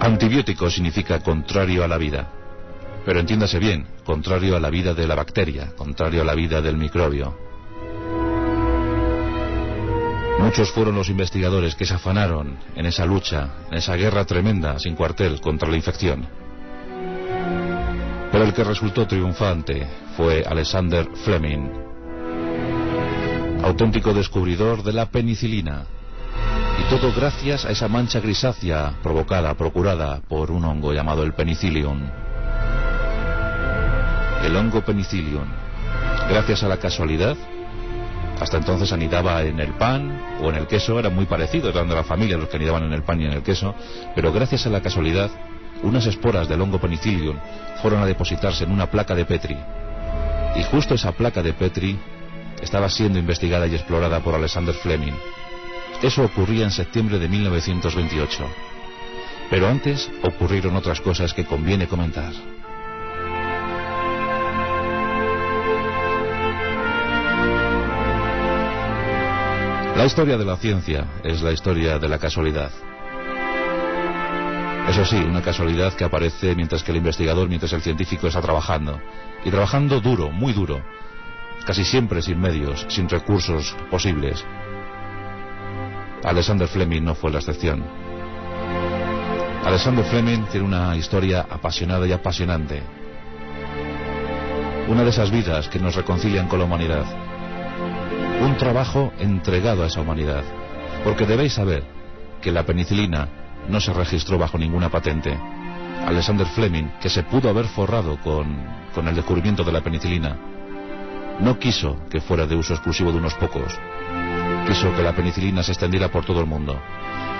Antibiótico significa contrario a la vida. Pero entiéndase bien, contrario a la vida de la bacteria, contrario a la vida del microbio. Muchos fueron los investigadores que se afanaron en esa lucha, en esa guerra tremenda, sin cuartel, contra la infección. Pero el que resultó triunfante fue Alexander Fleming, auténtico descubridor de la penicilina. Y todo gracias a esa mancha grisácea procurada por un hongo llamado el penicillium. El hongo penicillium, gracias a la casualidad, hasta entonces anidaba en el pan o en el queso, eran muy parecidos, eran de la familia los que anidaban en el pan y en el queso, pero gracias a la casualidad, unas esporas del hongo penicillium fueron a depositarse en una placa de Petri. Y justo esa placa de Petri estaba siendo investigada y explorada por Alexander Fleming. Eso ocurría en septiembre de 1928. Pero antes ocurrieron otras cosas que conviene comentar. La historia de la ciencia es la historia de la casualidad. Eso sí, una casualidad que aparece mientras que el investigador, mientras el científico está trabajando. Y trabajando duro, muy duro. Casi siempre sin medios, sin recursos posibles. Alexander Fleming no fue la excepción. Alexander Fleming tiene una historia apasionada y apasionante. Una de esas vidas que nos reconcilian con la humanidad. Un trabajo entregado a esa humanidad. Porque debéis saber que la penicilina no se registró bajo ninguna patente. Alexander Fleming, que se pudo haber forrado con el descubrimiento de la penicilina, no quiso que fuera de uso exclusivo de unos pocos. Quiso que la penicilina se extendiera por todo el mundo.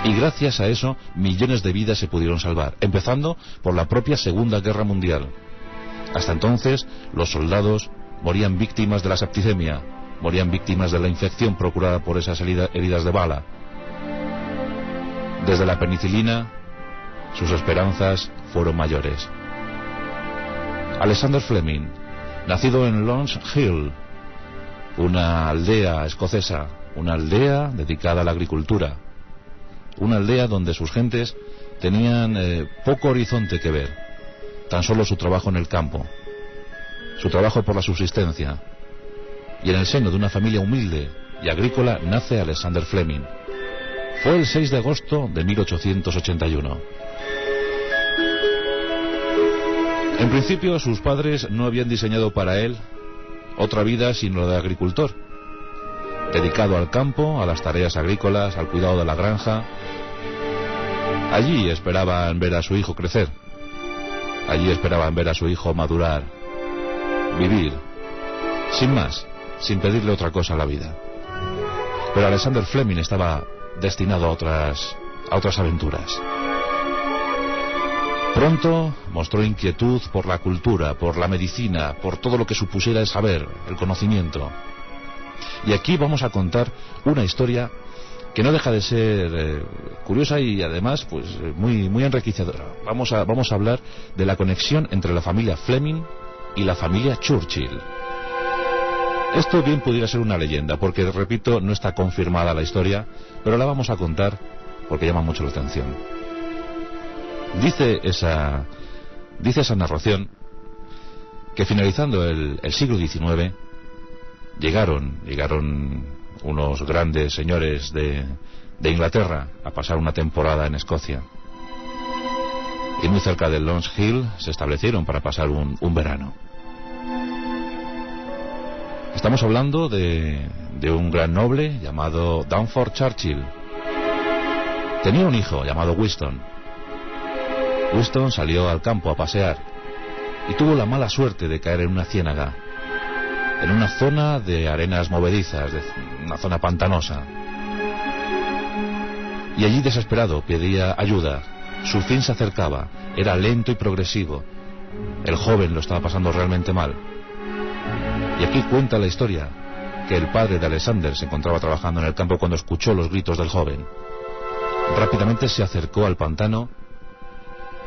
Y gracias a eso, millones de vidas se pudieron salvar, empezando por la propia Segunda Guerra Mundial. Hasta entonces, los soldados morían víctimas de la septicemia, morían víctimas de la infección procurada por esas heridas de bala. Desde la penicilina, sus esperanzas fueron mayores. Alexander Fleming, nacido en Lons Hill, una aldea escocesa, una aldea dedicada a la agricultura, una aldea donde sus gentes tenían poco horizonte que ver, tan solo su trabajo en el campo, su trabajo por la subsistencia. Y en el seno de una familia humilde y agrícola nace Alexander Fleming. Fue el 6 de agosto de 1881. En principio sus padres no habían diseñado para él otra vida sino la de agricultor, dedicado al campo, a las tareas agrícolas, al cuidado de la granja. Allí esperaban ver a su hijo crecer, allí esperaban ver a su hijo madurar, vivir, sin más, sin pedirle otra cosa a la vida. Pero Alexander Fleming estaba destinado a otras aventuras. Pronto mostró inquietud por la cultura, por la medicina, por todo lo que supusiera el saber, el conocimiento. Y aquí vamos a contar una historia que no deja de ser curiosa y además pues muy enriquecedora. Vamos a hablar de la conexión entre la familia Fleming y la familia Churchill. Esto bien pudiera ser una leyenda, porque repito, no está confirmada la historia, pero la vamos a contar porque llama mucho la atención. Dice esa narración que finalizando el siglo XIX llegaron unos grandes señores de Inglaterra a pasar una temporada en Escocia. Y muy cerca de Lons Hill se establecieron para pasar un verano. Estamos hablando de un gran noble llamado Danforth Churchill. Tenía un hijo llamado Winston. Winston salió al campo a pasear y tuvo la mala suerte de caer en una ciénaga, en una zona de arenas movedizas, una zona pantanosa. Y allí desesperado pedía ayuda. Su fin se acercaba, era lento y progresivo. El joven lo estaba pasando realmente mal. Y aquí cuenta la historia que el padre de Alexander se encontraba trabajando en el campo cuando escuchó los gritos del joven. Rápidamente se acercó al pantano,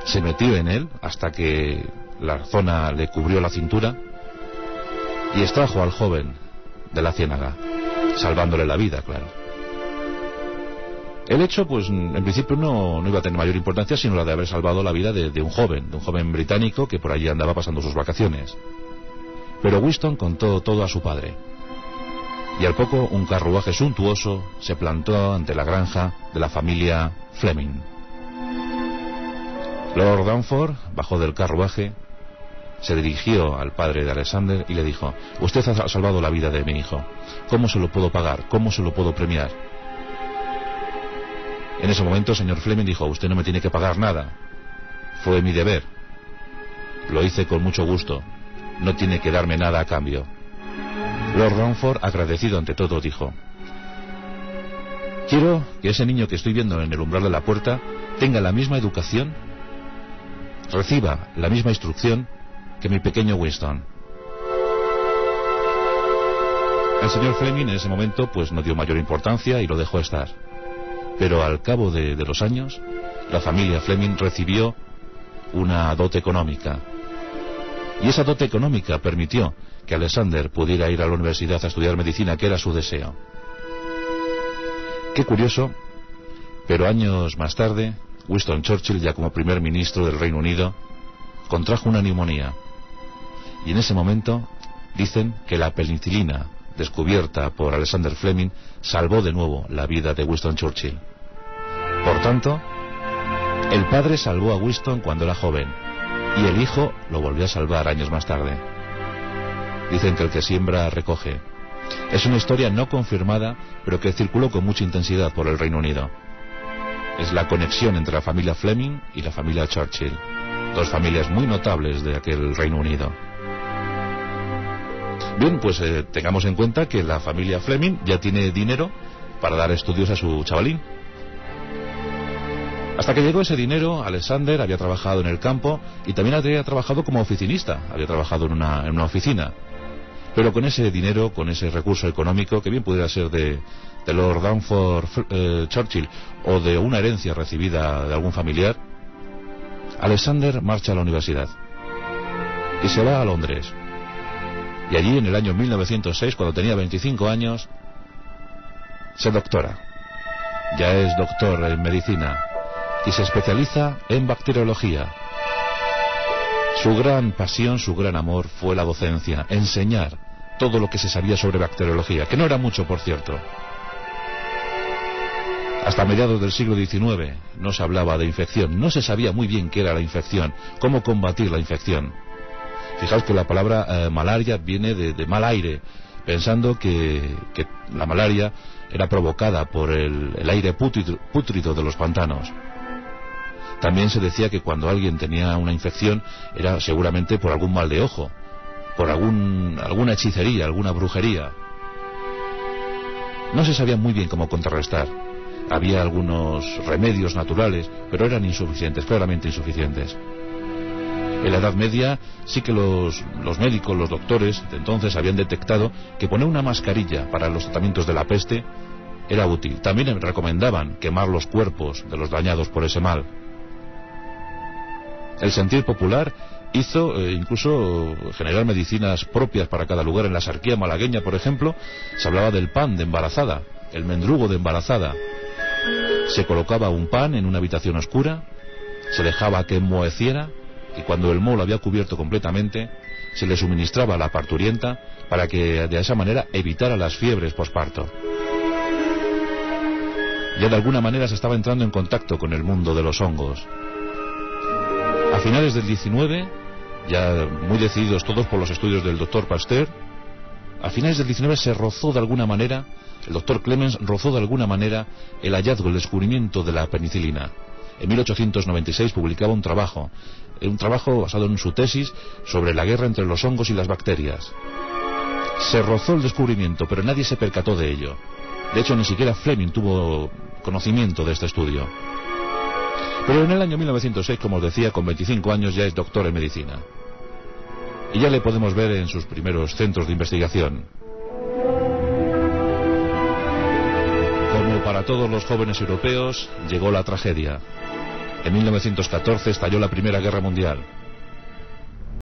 se metió en él hasta que la zona le cubrió la cintura y extrajo al joven de la ciénaga, salvándole la vida, claro. El hecho, pues, en principio no iba a tener mayor importancia, sino la de haber salvado la vida de un joven británico que por allí andaba pasando sus vacaciones. Pero Winston contó todo a su padre. Y al poco, un carruaje suntuoso se plantó ante la granja de la familia Fleming. Lord Dunford bajó del carruaje, se dirigió al padre de Alexander y le dijo: usted ha salvado la vida de mi hijo. ¿Cómo se lo puedo pagar? ¿Cómo se lo puedo premiar? En ese momento el señor Fleming dijo: usted no me tiene que pagar nada. Fue mi deber. Lo hice con mucho gusto. No tiene que darme nada a cambio. Lord Dunford, agradecido ante todo, dijo: quiero que ese niño que estoy viendo en el umbral de la puerta tenga la misma educación, reciba la misma instrucción que mi pequeño Winston. El señor Fleming en ese momento pues no dio mayor importancia y lo dejó estar. Pero al cabo de los años, la familia Fleming recibió una dote económica. Y esa dote económica permitió que Alexander pudiera ir a la universidad a estudiar medicina, que era su deseo. Qué curioso, pero años más tarde, Winston Churchill, ya como primer ministro del Reino Unido, contrajo una neumonía. Y en ese momento dicen que la penicilina, descubierta por Alexander Fleming, salvó de nuevo la vida de Winston Churchill. Por tanto, el padre salvó a Winston cuando era joven, y el hijo lo volvió a salvar años más tarde. Dicen que el que siembra recoge. Es una historia no confirmada, pero que circuló con mucha intensidad por el Reino Unido. Es la conexión entre la familia Fleming y la familia Churchill, dos familias muy notables de aquel Reino Unido. Bien, pues tengamos en cuenta que la familia Fleming ya tiene dinero para dar estudios a su chavalín. Hasta que llegó ese dinero, Alexander había trabajado en el campo y también había trabajado como oficinista, había trabajado en una oficina. Pero con ese dinero, con ese recurso económico, que bien pudiera ser de Lord Dunford Churchill o de una herencia recibida de algún familiar, Alexander marcha a la universidad y se va a Londres. Y allí, en el año 1906, cuando tenía 25 años, se doctora. Ya es doctor en medicina y se especializa en bacteriología. Su gran pasión, su gran amor fue la docencia, enseñar todo lo que se sabía sobre bacteriología, que no era mucho, por cierto. Hasta mediados del siglo XIX no se hablaba de infección, no se sabía muy bien qué era la infección, cómo combatir la infección. Fijaos que la palabra malaria viene de mal aire, pensando que la malaria era provocada por el aire pútrido de los pantanos. También se decía que cuando alguien tenía una infección era seguramente por algún mal de ojo, por alguna hechicería, alguna brujería. No se sabía muy bien cómo contrarrestar. Había algunos remedios naturales, pero eran insuficientes, claramente insuficientes. En la Edad Media sí que los médicos, los doctores de entonces habían detectado que poner una mascarilla para los tratamientos de la peste era útil. También recomendaban quemar los cuerpos de los dañados por ese mal. El sentir popular hizo incluso generar medicinas propias para cada lugar. En la Sarquía malagueña, por ejemplo, se hablaba del pan de embarazada, el mendrugo de embarazada. Se colocaba un pan en una habitación oscura, se dejaba que enmoheciera, y cuando el moho lo había cubierto completamente, se le suministraba a la parturienta para que de esa manera evitara las fiebres posparto. Ya de alguna manera se estaba entrando en contacto con el mundo de los hongos. A finales del 19, ya muy decididos todos por los estudios del doctor Pasteur, a finales del 19 se rozó de alguna manera, el doctor Clemens rozó de alguna manera el hallazgo, el descubrimiento de la penicilina. En 1896 publicaba un trabajo basado en su tesis sobre la guerra entre los hongos y las bacterias. Se rozó el descubrimiento, pero nadie se percató de ello. De hecho, ni siquiera Fleming tuvo conocimiento de este estudio. Pero en el año 1906, como os decía, con 25 años ya es doctor en medicina. Y ya le podemos ver en sus primeros centros de investigación. Como para todos los jóvenes europeos, llegó la tragedia. En 1914 estalló la Primera Guerra Mundial.